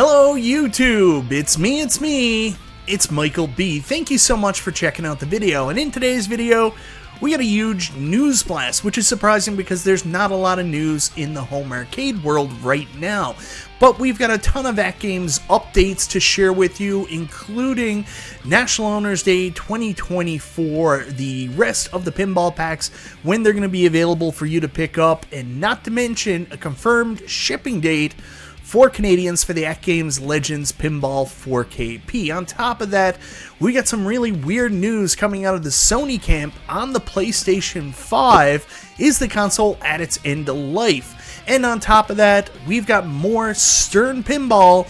Hello YouTube, it's me, it's Michael B. Thank you so much for checking out the video, and in today's video, we got a huge news blast, which is surprising because there's not a lot of news in the home arcade world right now. But we've got a ton of AtGames updates to share with you, including National Owners Day 2024, the rest of the pinball packs, when they're going to be available for you to pick up, and not to mention a confirmed shipping date for Canadians for the AtGames Legends Pinball 4KP. On top of that, we got some really weird news coming out of the Sony camp on the PlayStation 5. Is the console at its end of life? And on top of that, we've got more Stern Pinball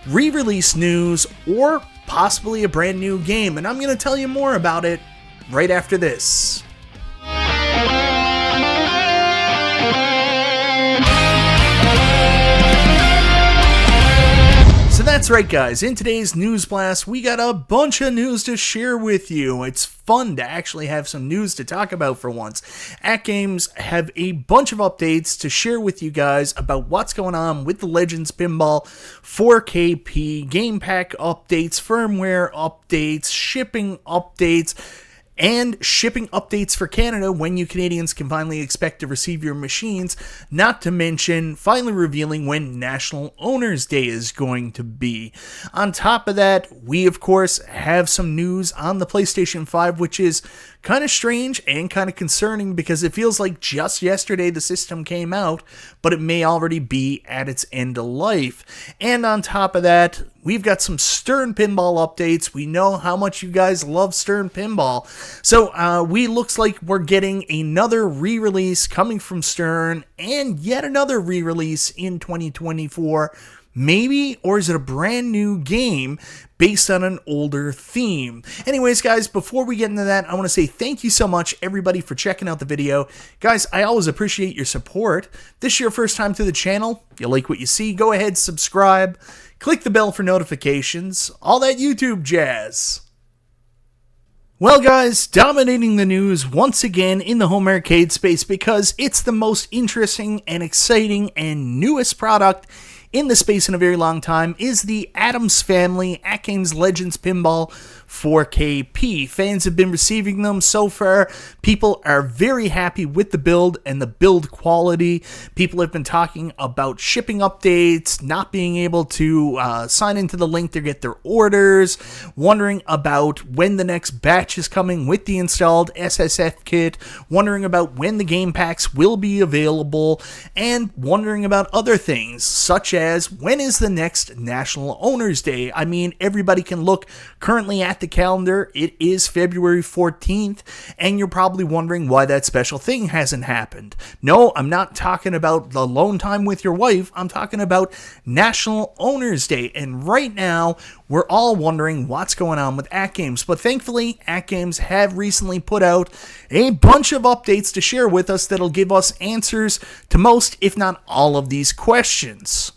re-release news or possibly a brand new game. And I'm going to tell you more about it right after this. So that's right, guys. In today's news blast, we got a bunch of news to share with you. It's fun to actually have some news to talk about for once. AtGames have a bunch of updates to share with you guys about what's going on with the Legends Pinball 4KP, game pack updates, firmware updates, shipping updates, and shipping updates for Canada when you Canadians can finally expect to receive your machines, not to mention finally revealing when National Owners Day is going to be. On top of that, we of course have some news on the PlayStation 5, which is kind of strange and kind of concerning because it feels like just yesterday the system came out, but it may already be at its end of life. And on top of that, we've got some Stern Pinball updates. We know how much you guys love Stern Pinball. So we looks like we're getting another re-release coming from Stern and yet another re-release in 2024. Maybe, or is it a brand new game based on an older theme? Anyways, guys, before we get into that, I want to say thank you so much, everybody, for checking out the video. Guys, I always appreciate your support. If this is your first time to the channel, if you like what you see, go ahead, subscribe, click the bell for notifications, all that YouTube jazz. Well, guys, dominating the news once again in the home arcade space because it's the most interesting and exciting and newest product in the space in a very long time is the Addams Family AtGames Legends Pinball 4KP. Fans have been receiving them so far. People are very happy with the build and the build quality. People have been talking about shipping updates, not being able to sign into the link to get their orders, wondering about when the next batch is coming with the installed SSF kit, wondering about when the game packs will be available, and wondering about other things, such as when is the next National Owners Day? I mean, everybody can look currently at the calendar. It is February 14th, and you're probably wondering why that special thing hasn't happened. No, I'm not talking about the alone time with your wife. I'm talking about National Owners Day, and right now, we're all wondering what's going on with AtGames, but thankfully, AtGames have recently put out a bunch of updates to share with us that'll give us answers to most, if not all, of these questions.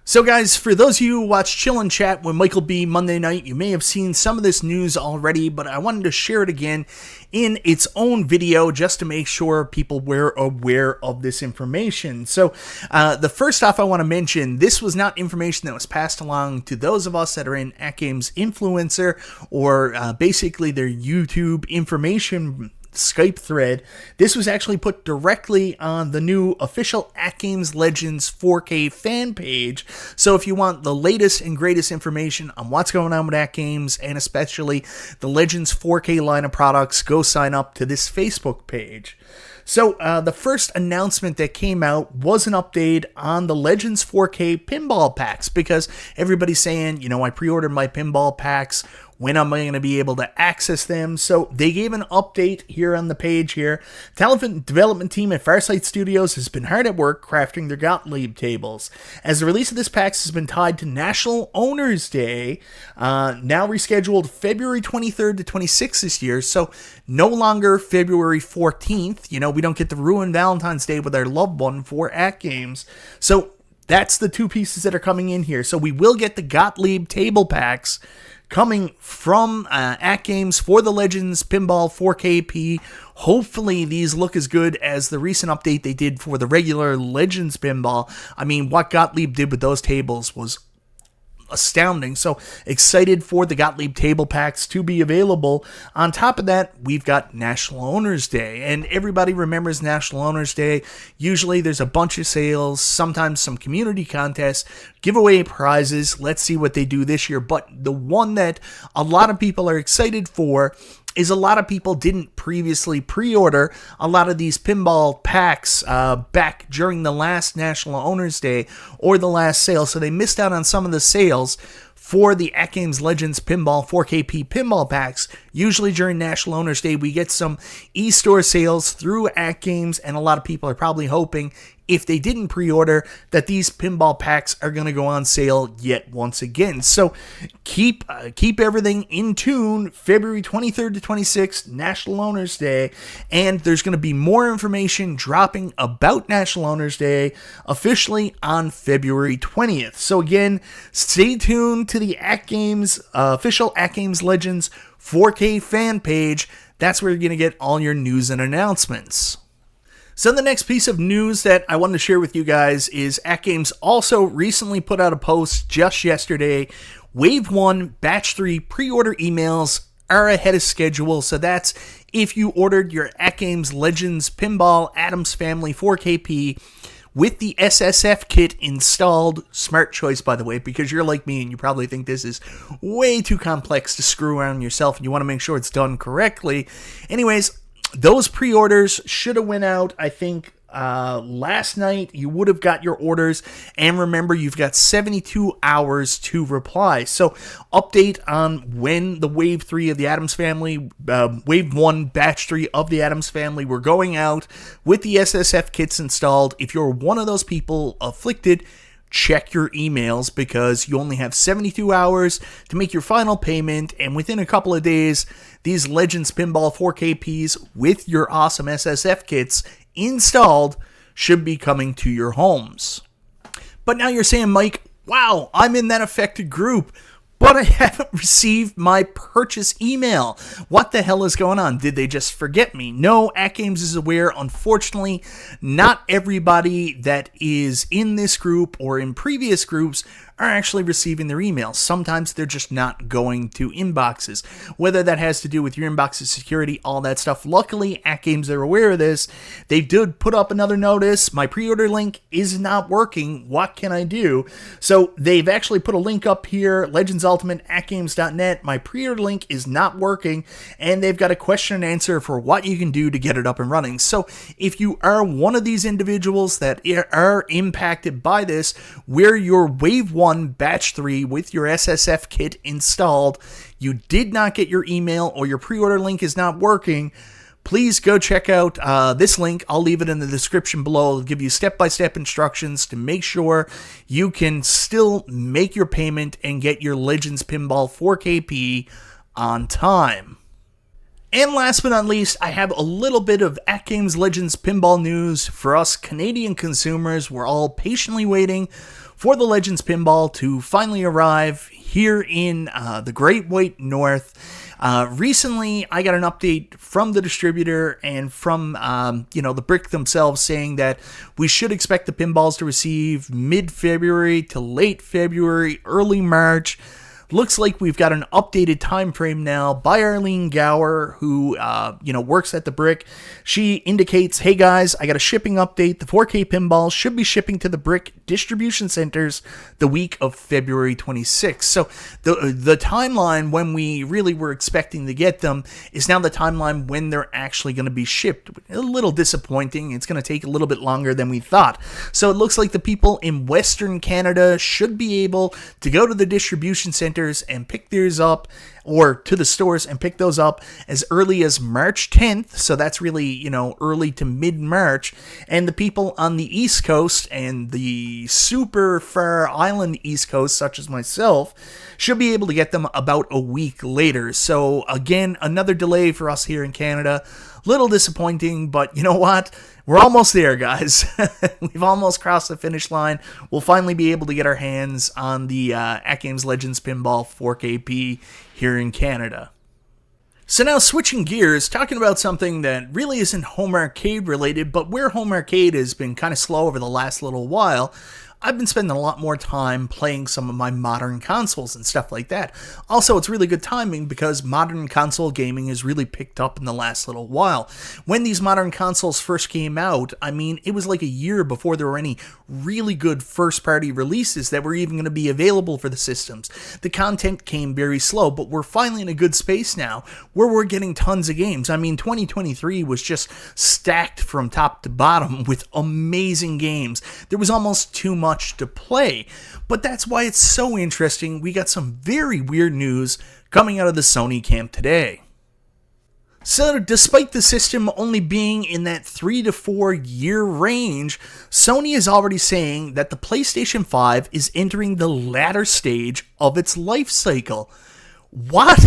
So guys, for those of you who watch Chill and Chat with Michael B Monday night, you may have seen some of this news already, but I wanted to share it again in its own video just to make sure people were aware of this information. So the first off I want to mention, this was not information that was passed along to those of us that are in AtGames Influencer or basically their YouTube information Skype thread. This was actually put directly on the new official AtGames Legends 4K fan page. So if you want the latest and greatest information on what's going on with AtGames and especially the Legends 4K line of products, go sign up to this Facebook page. So the first announcement that came out was an update on the Legends 4K pinball packs because everybody's saying, you know, I pre-ordered my pinball packs. When am I going to be able to access them? So they gave an update here on the page here. Talented development team at Farsight Studios has been hard at work crafting their Gottlieb tables. As the release of this pack has been tied to National Owners Day, now rescheduled February 23rd to 26th this year, so no longer February 14th. You know, we don't get to ruin Valentine's Day with our loved one for AtGames. So that's the two pieces that are coming in here. So we will get the Gottlieb table packs coming from AtGames for the Legends Pinball 4KP. Hopefully these look as good as the recent update they did for the regular Legends Pinball. I mean, what Gottlieb did with those tables was astounding. So excited for the Gottlieb table packs to be available. On top of that, we've got National Owners Day, and everybody remembers National Owners Day. Usually there's a bunch of sales, sometimes some community contests, giveaway prizes. Let's see what they do this year. But the one that a lot of people are excited for is a lot of people didn't previously pre-order a lot of these pinball packs back during the last National Owners Day or the last sale, so they missed out on some of the sales for the AtGames Legends Pinball 4KP pinball packs. Usually during National Owners Day, we get some e-store sales through AtGames, and a lot of people are probably hoping, if they didn't pre-order, that these pinball packs are going to go on sale yet once again. So keep everything in tune. February 23rd to 26th, National Owners Day, and there's going to be more information dropping about National Owners Day officially on February 20th. So again, stay tuned to the AtGames official AtGames Legends 4K fan page. That's where you're going to get all your news and announcements. So the next piece of news that I wanted to share with you guys is AtGames also recently put out a post just yesterday. Wave 1, Batch 3 pre-order emails are ahead of schedule. So that's if you ordered your AtGames Legends Pinball Addams Family 4KP with the SSF kit installed. Smart choice, by the way, because you're like me and you probably think this is way too complex to screw around yourself and you want to make sure it's done correctly. Anyways, those pre-orders should have went out, I think, last night. You would have got your orders, and remember, you've got 72 hours to reply. So, update on when the Wave 3 of the Addams Family, Wave 1, Batch 3 of the Addams Family were going out with the SSF kits installed. If you're one of those people afflicted, check your emails, because you only have 72 hours to make your final payment, and within a couple of days, these Legends Pinball 4KPs with your awesome SSF kits installed should be coming to your homes. But now you're saying, Mike, wow, I'm in that affected group, but I haven't received my purchase email. What the hell is going on? Did they just forget me? No, AtGames is aware. Unfortunately, not everybody that is in this group or in previous groups are actually receiving their emails. Sometimes they're just not going to inboxes. Whether that has to do with your inbox's security, all that stuff. Luckily, AtGames are aware of this. They did put up another notice. My pre-order link is not working. What can I do? So they've actually put a link up here, Legends Ultimate AtGames.net. My pre-order link is not working, and they've got a question and answer for what you can do to get it up and running. So if you are one of these individuals that are impacted by this, where your Wave 1 Batch 3 with your SSF kit installed, you did not get your email or your pre-order link is not working, please go check out this link. I'll leave it in the description below. It'll give you step-by-step instructions to make sure you can still make your payment and get your Legends Pinball 4KP on time. And last but not least, I have a little bit of AtGames Legends Pinball news for us Canadian consumers. We're all patiently waiting for the Legends Pinball to finally arrive here in the Great White North. Recently, I got an update from the distributor and from the brick themselves saying that we should expect the pinballs to receive mid-February to late February, early March. Looks like we've got an updated time frame now by Arlene Gower, who works at the Brick. She indicates, hey guys, I got a shipping update. The 4K pinballs should be shipping to the Brick distribution centers the week of February 26th. So the timeline when we really were expecting to get them is now the timeline when they're actually going to be shipped. A little disappointing. It's going to take a little bit longer than we thought. So it looks like the people in Western Canada should be able to go to the distribution center and pick theirs up, or to the stores and pick those up as early as March 10th. So that's really, early to mid-March. And the people on the East Coast and the super far island East Coast, such as myself, should be able to get them about a week later. So again, another delay for us here in Canada. Little disappointing, but you know what? We're almost there, guys. We've almost crossed the finish line. We'll finally be able to get our hands on the AtGames Legends Pinball 4KP here in Canada. So now switching gears, talking about something that really isn't home arcade related, but where home arcade has been kind of slow over the last little while. I've been spending a lot more time playing some of my modern consoles and stuff like that. Also, it's really good timing because modern console gaming has really picked up in the last little while. When these modern consoles first came out, I mean, it was like a year before there were any really good first-party releases that were even going to be available for the systems. The content came very slow, but we're finally in a good space now where we're getting tons of games. I mean, 2023 was just stacked from top to bottom with amazing games. There was almost too much to play, but that's why it's so interesting. We got some very weird news coming out of the Sony camp today. So, despite the system only being in that 3 to 4 year range, Sony is already saying that the PlayStation 5 is entering the latter stage of its life cycle. What?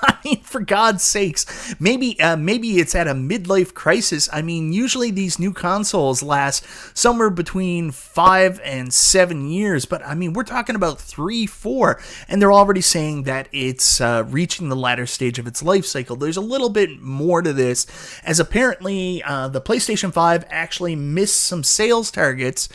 I mean, for God's sakes, maybe it's at a midlife crisis. I mean, usually these new consoles last somewhere between 5 and 7 years, but I mean, we're talking about 3, 4, and they're already saying that it's reaching the latter stage of its life cycle. There's a little bit more to this, as apparently the PlayStation 5 actually missed some sales targets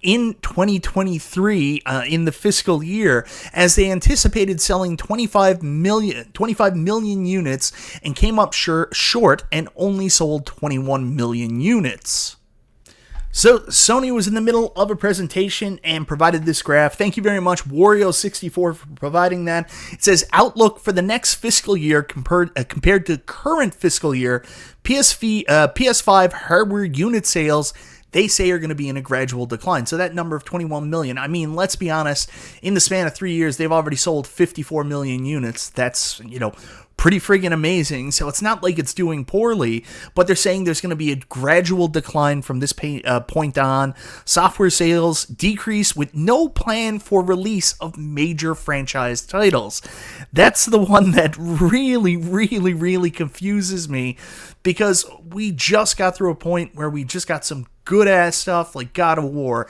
in 2023 in the fiscal year, as they anticipated selling 25 million units and came up short and only sold 21 million units. So, Sony was in the middle of a presentation and provided this graph. Thank you very much, Wario64, for providing that. It says, outlook for the next fiscal year compared to current fiscal year, PS5 hardware unit sales, they say are going to be in a gradual decline. So that number of 21 million, I mean, let's be honest, in the span of 3 years, they've already sold 54 million units. That's, pretty friggin' amazing. So it's not like it's doing poorly, but they're saying there's going to be a gradual decline from this point on. Software sales decrease with no plan for release of major franchise titles. That's the one that really, really, really confuses me, because we just got through a point where we just got some good-ass stuff like God of War,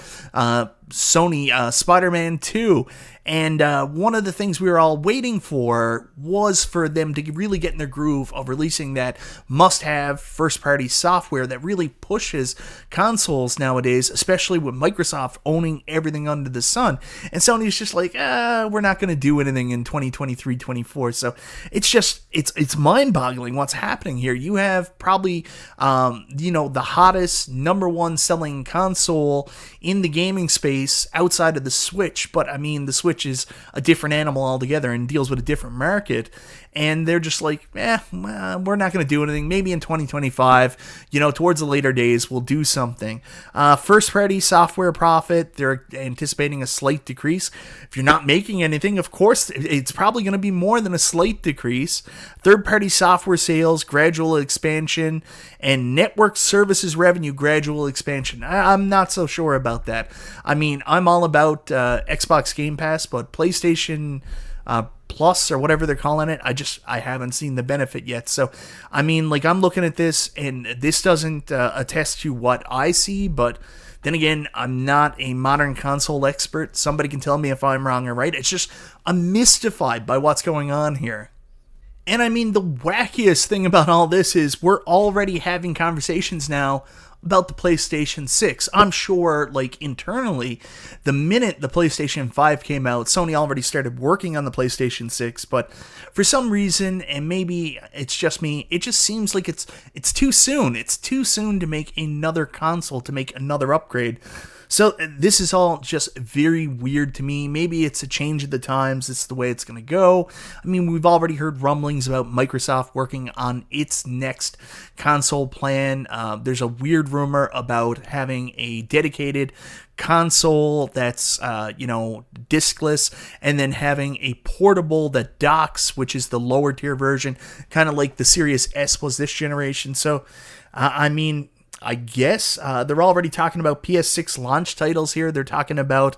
Sony Spider-Man 2, and one of the things we were all waiting for was for them to really get in their groove of releasing that must-have first-party software that really pushes consoles nowadays, especially with Microsoft owning everything under the sun. And Sony's just like, we're not going to do anything in 2023-24. So it's mind-boggling what's happening here. You have probably, the hottest number one selling console in the gaming space outside of the Switch, but I mean, the Switch is a different animal altogether and deals with a different market, and they're just like, we're not going to do anything. Maybe in 2025, towards the later days, we'll do something. First-party software profit, they're anticipating a slight decrease. If you're not making anything, of course, it's probably going to be more than a slight decrease. Third-party software sales, gradual expansion, and network services revenue, gradual expansion. I'm not so sure about that. I mean, I'm all about Xbox Game Pass, but PlayStation Plus, or whatever they're calling it, I haven't seen the benefit yet. So, I mean, I'm looking at this, and this doesn't attest to what I see, but then again, I'm not a modern console expert. Somebody can tell me if I'm wrong or right. It's just, I'm mystified by what's going on here. And I mean, the wackiest thing about all this is we're already having conversations now about the PlayStation 6. I'm sure, internally, the minute the PlayStation 5 came out, Sony already started working on the PlayStation 6, but for some reason, and maybe it's just me, it just seems like it's too soon. It's too soon to make another console, to make another upgrade. So this is all just very weird to me. Maybe it's a change of the times. It's the way it's going to go. I mean, we've already heard rumblings about Microsoft working on its next console plan. There's a weird rumor about having a dedicated console that's, discless, and then having a portable that docks, which is the lower tier version, kind of like the Series S was this generation. So, I guess they're already talking about PS6 launch titles here. They're talking about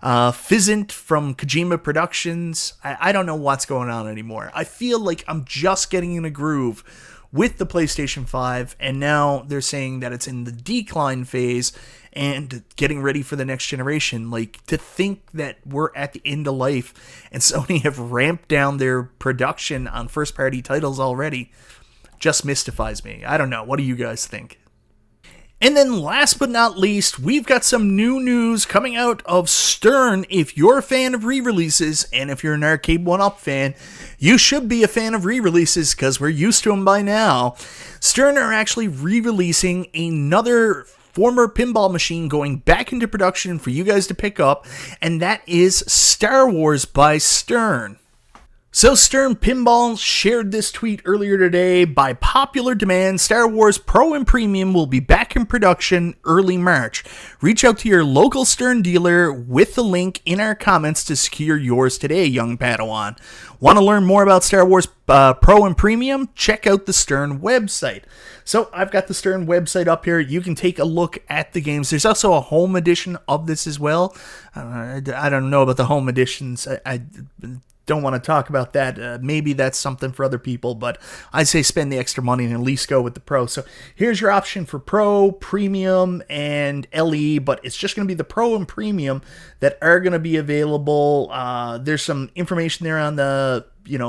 Fizzant from Kojima Productions. I don't know what's going on anymore. I feel like I'm just getting in a groove with the PlayStation 5, and now they're saying that it's in the decline phase and getting ready for the next generation. To think that we're at the end of life and Sony have ramped down their production on first-party titles already just mystifies me. I don't know. What do you guys think? And then last but not least, we've got some new news coming out of Stern. If you're a fan of re-releases, and if you're an Arcade 1-Up fan, you should be a fan of re-releases because we're used to them by now. Stern are actually re-releasing another former pinball machine going back into production for you guys to pick up, and that is Star Wars by Stern. So Stern Pinball shared this tweet earlier today. By popular demand, Star Wars Pro and Premium will be back in production early March. Reach out to your local Stern dealer with the link in our comments to secure yours today, young Padawan. Want to learn more about Star Wars Pro and Premium? Check out the Stern website. So I've got the Stern website up here. You can take a look at the games. There's also a home edition of this as well. I don't know about the home editions. I don't want to talk about that. Maybe that's something for other people, but I say spend the extra money and at least go with the Pro. So here's your option for Pro, Premium, and LE, but it's just going to be the Pro and Premium that are going to be available. There's some information there on the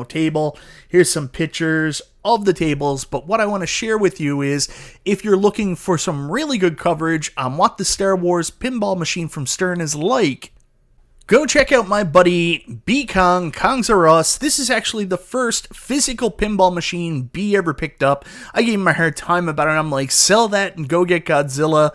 table. Here's some pictures of the tables, but what I want to share with you is if you're looking for some really good coverage on what the Star Wars pinball machine from Stern is like, go check out my buddy B Kong, Kongs R Us. This is actually the first physical pinball machine B ever picked up. I gave him a hard time about it. I'm like, sell that and go get Godzilla.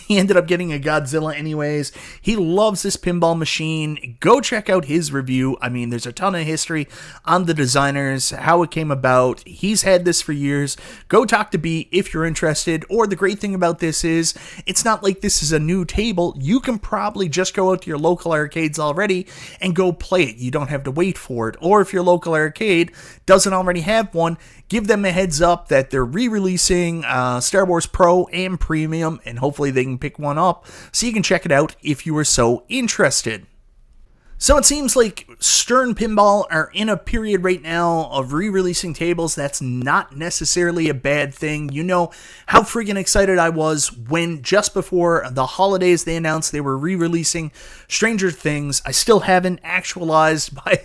He ended up getting a Godzilla anyways. He loves this pinball machine. Go check out his review. I mean, there's a ton of history on the designers, how it came about. He's had this for years. Go talk to B if you're interested. Or the great thing about this is, it's not like this is a new table. You can probably just go out to your local arcade already and go play it. You don't have to wait for it. Or if your local arcade doesn't already have one, give them a heads up that they're re-releasing Star Wars Pro and Premium, and hopefully they can pick one up so you can check it out if you are so interested. So it seems like Stern Pinball are in a period right now of re-releasing tables. That's not necessarily a bad thing. You know how friggin' excited I was when just before the holidays they announced they were re-releasing Stranger Things. I still haven't actualized my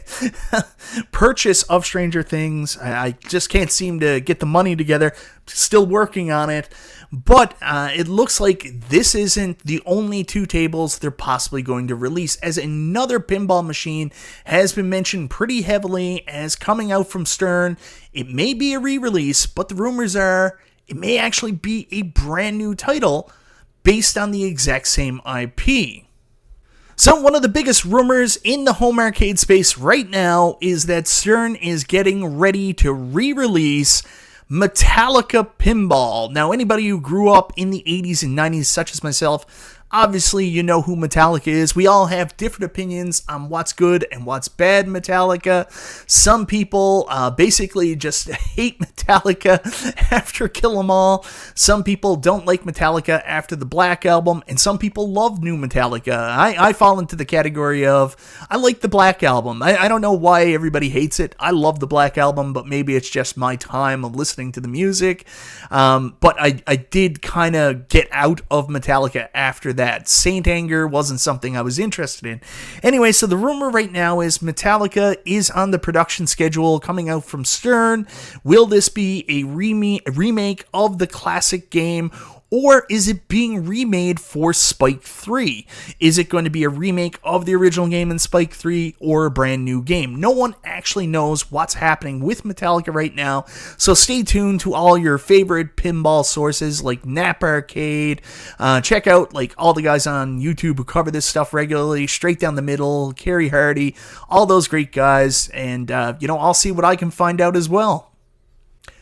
purchase of Stranger Things. I just can't seem to get the money together. Still working on it. But it looks like this isn't the only two tables they're possibly going to release, as another pinball machine has been mentioned pretty heavily as coming out from Stern. It may be a re-release, but the rumors are it may actually be a brand new title based on the exact same IP. So one of the biggest rumors in the home arcade space right now is that Stern is getting ready to re-release Metallica Pinball. Now, anybody who grew up in the 80s and 90s, such as myself, obviously you know who Metallica is. We all have different opinions on what's good and what's bad Metallica. Some people basically just hate Metallica after Kill 'Em All. Some people don't like Metallica after the Black Album, and some people love new Metallica. I fall into the category of, I like the Black Album. I don't know why everybody hates it. I love the Black Album, but maybe it's just my time of listening to the music. But I did kind of get out of Metallica after that. Saint Anger wasn't something I was interested in. Anyway, so the rumor right now is Metallica is on the production schedule coming out from Stern. Will this be a remake of the classic game, or is it being remade for Spike 3? Is it going to be a remake of the original game in Spike 3 or a brand new game? No one actually knows what's happening with Metallica right now, so stay tuned to all your favorite pinball sources like Nap Arcade. Check out like all the guys on YouTube who cover this stuff regularly, Straight Down the Middle, Kerry Hardy, all those great guys, and I'll see what I can find out as well.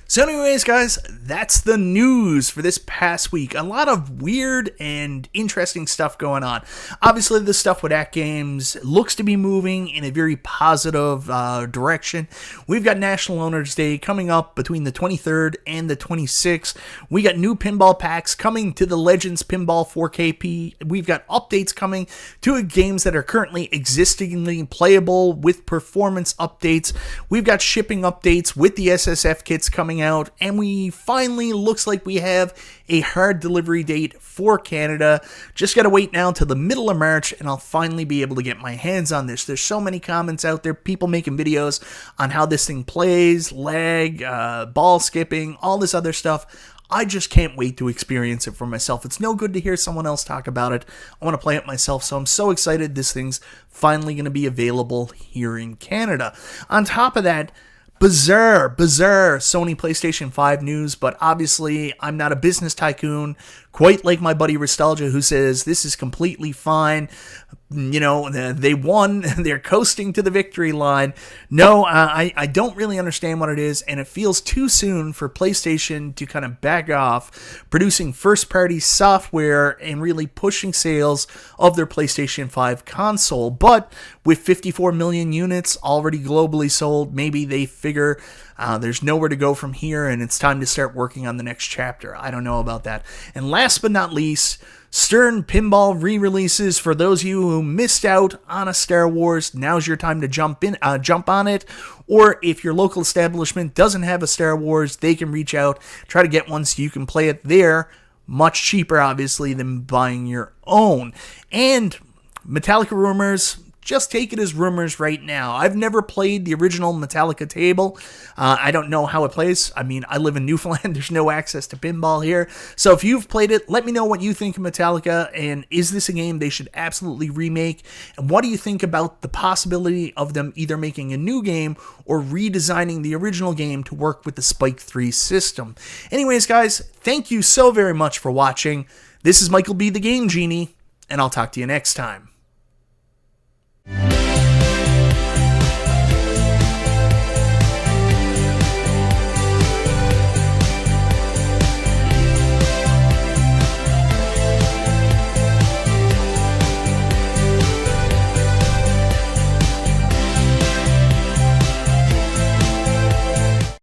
So anyways, guys, that's the news for this past week. A lot of weird and interesting stuff going on. Obviously, the stuff with AtGames looks to be moving in a very positive direction. We've got National Owners Day coming up between the 23rd and the 26th. We got new pinball packs coming to the Legends Pinball 4KP. We've got updates coming to games that are currently existingly playable with performance updates. We've got shipping updates with the SSF kits coming out, and we finally looks like we have a hard delivery date for Canada. Just gotta wait now till the middle of March and I'll finally be able to get my hands on this. There's so many comments out there, people making videos on how this thing plays, lag, ball skipping, all this other stuff. I just can't wait to experience it for myself. It's no good to hear someone else talk about it. I want to play it myself, so I'm so excited this thing's finally going to be available here in Canada. On top of that, bizarre Sony PlayStation 5 news, but obviously I'm not a business tycoon, quite like my buddy Ristalgia, who says this is completely fine. You know, they won, they're coasting to the victory line. No, I don't really understand what it is, and it feels too soon for PlayStation to kind of back off producing first-party software and really pushing sales of their PlayStation 5 console. But with 54 million units already globally sold, maybe they figure there's nowhere to go from here, and it's time to start working on the next chapter. I don't know about that. And last but not least, Stern Pinball re-releases. For those of you who missed out on a Star Wars, now's your time to jump on it. Or if your local establishment doesn't have a Star Wars, they can reach out, try to get one so you can play it there. Much cheaper, obviously, than buying your own. And Metallica Rumors, just take it as rumors right now. I've never played the original Metallica table. I don't know how it plays. I mean, I live in Newfoundland. There's no access to pinball here. So if you've played it, let me know what you think of Metallica, and is this a game they should absolutely remake? And what do you think about the possibility of them either making a new game or redesigning the original game to work with the Spike 3 system? Anyways, guys, thank you so very much for watching. This is Michael B. the Game Genie, and I'll talk to you next time.